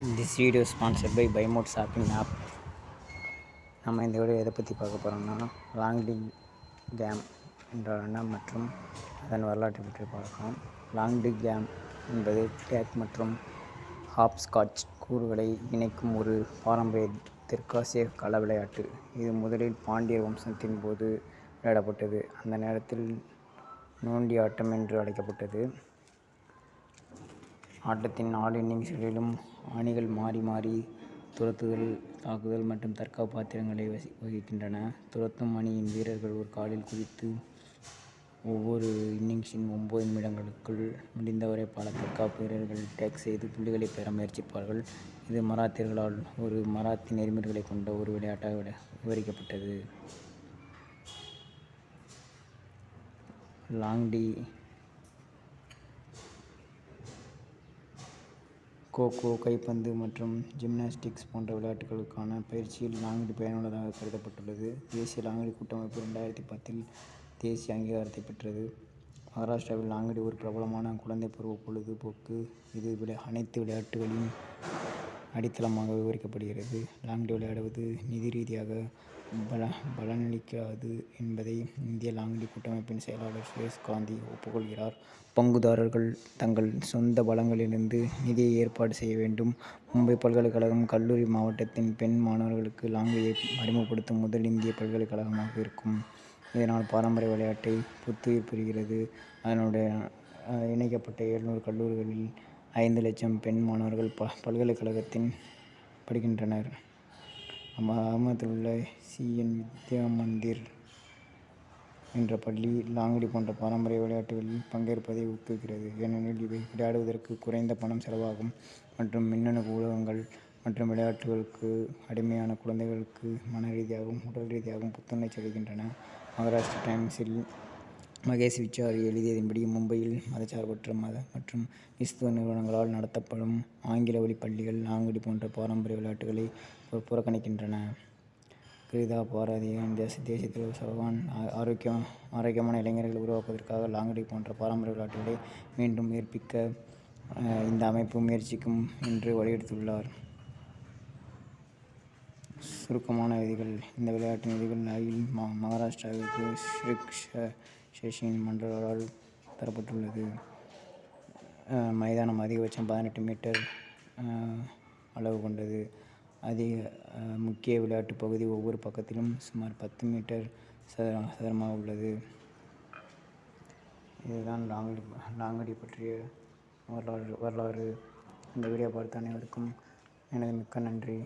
This video sponsored by mode shopping app. நம்ம இந்த video எதை பற்றி பார்க்க போகிறோம்னா லாங் டிக் கேம் என்றால் என்ன மற்றும் அதன் வரலாற்றை பற்றி பார்க்கலாம். லாங் டிக் கேம் என்பது டேக் மற்றும் ஹாப்ஸ்காட்ச் கூறுகளை இணைக்கும் ஒரு பாரம்பரிய தெற்காசிய கள விளையாட்டு. இது முதலில் பாண்டியர் வம்சத்தின் போது விளையாடப்பட்டது. அந்த நேரத்தில் நோண்டி ஆட்டம் என்று அழைக்கப்பட்டது. ஆட்டத்தின் 4 இன்னிங்ஸ்களிலும் அணிகள் மாறி மாறி துரத்துதல், தாக்குதல் மற்றும் தற்காப்பு பாத்திரங்களை வகிக்கின்றன. துரத்தும் அணியின் வீரர்கள் ஒரு காலில் குதித்து ஒவ்வொரு இன்னிங்ஸின் 9 நிமிடங்களுக்குள் முடிந்தவரை பல தற்காப்பு வீரர்கள் டேக் செய்து புள்ளிகளை பெற முயற்சிப்பார்கள். இது மராத்தியர்களால் ஒரு மராத்தி நெறிமுறைகளை கொண்ட ஒரு விளையாட்டாக விவரிக்கப்பட்டது. லாங்டி, கோகோ, கைப்பந்து மற்றும் ஜிம்னாஸ்டிக்ஸ் போன்ற விளையாட்டுகளுக்கான பயிற்சியில் லாங்டி பயனுள்ளதாக கருதப்பட்டுள்ளது. தேசிய லாங்டி கூட்டமைப்பு 2010 தேசிய அங்கீகாரத்தை பெற்றது. மகாராஷ்டிராவில் லாங்டி ஒரு பிரபலமான குழந்தை பருவ பொழுதுபோக்கு. இது அனைத்து விளையாட்டுகளின் அடித்தளமாக விவரிக்கப்படுகிறது. லாங்டி விளையாடுவது நிதி ரீதியாக பலனளிக்காது என்பதை இந்திய லாங்டி கூட்டமைப்பின் செயலாளர் சுரேஷ் காந்தி ஒப்புக்கொள்கிறார். பங்குதாரர்கள் தங்கள் சொந்த வளங்களிலிருந்து நிதியை ஏற்பாடு செய்ய வேண்டும். மும்பை பல்கலைக்கழகம் கல்லூரி மாவட்டத்தின் பெண் மாணவர்களுக்கு லாங்கியை அறிமுகப்படுத்தும் முதல் இந்திய பல்கலைக்கழகமாக இருக்கும். இதனால் பாரம்பரிய விளையாட்டை புத்துயிர் பெறுகிறது. அதனுடன் இணைக்கப்பட்ட 700 கல்லூரிகளில் 5 லட்சம் பெண் மாணவர்கள் பல்கலைக்கழகத்தின் படிக்கின்றனர். அகமதில் உள்ள CN வித்யா மந்திர் என்ற பள்ளி லாங்டி போன்ற பாரம்பரிய விளையாட்டுகளில் பங்கேற்பதை ஊக்குவிக்கிறது. ஏனெனில் இவை விளையாடுவதற்கு குறைந்த பணம் செலவாகும் மற்றும் மின்னணு ஊடகங்கள் மற்றும் விளையாட்டுகளுக்கு அடிமையான குழந்தைகளுக்கு மன ரீதியாகவும் உடல் ரீதியாகவும் புத்துணர்ச்சி அளிக்கின்றன. மகாராஷ்டிரா டைம்ஸில் மகேஷ் விசாரி எழுதியதன்படி, மும்பையில் மதச்சார்பற்ற மற்றும் கிறிஸ்துவ நிறுவனங்களால் நடத்தப்படும் ஆங்கில வழி பள்ளிகள் லாங்டி போன்ற பாரம்பரிய விளையாட்டுகளை புறக்கணிக்கின்றன. கிரிதா பாரதிய தேசத்தில் சௌஹான் ஆரோக்கியமான இளைஞர்களை உருவாக்குவதற்காக லாங்டி போன்ற பாரம்பரிய விளையாட்டுகளை மீண்டும் உயிர்ப்பிக்க இந்த அமைப்பு முயற்சிக்கும் என்று வலியுறுத்தியுள்ளார். சுருக்கமான விதிகள். இந்த விளையாட்டின் விதிகள் அகில மகாராஷ்டிராவிற்கு ஸ்ரீக் ஷெஷின் மண்டலால் தரப்பட்டுள்ளது. மைதானம் அதிகபட்சம் 18 மீட்டர் அளவு கொண்டது. முக்கிய விளையாட்டு பகுதி ஒவ்வொரு பக்கத்திலும் சுமார் 10 மீட்டர் சதுரமாக உள்ளது. இதுதான் லாங்டி பற்றிய வரலாறு. இந்த வீடியோ பார்த்த அனைவருக்கும் எனது மிக்க நன்றி.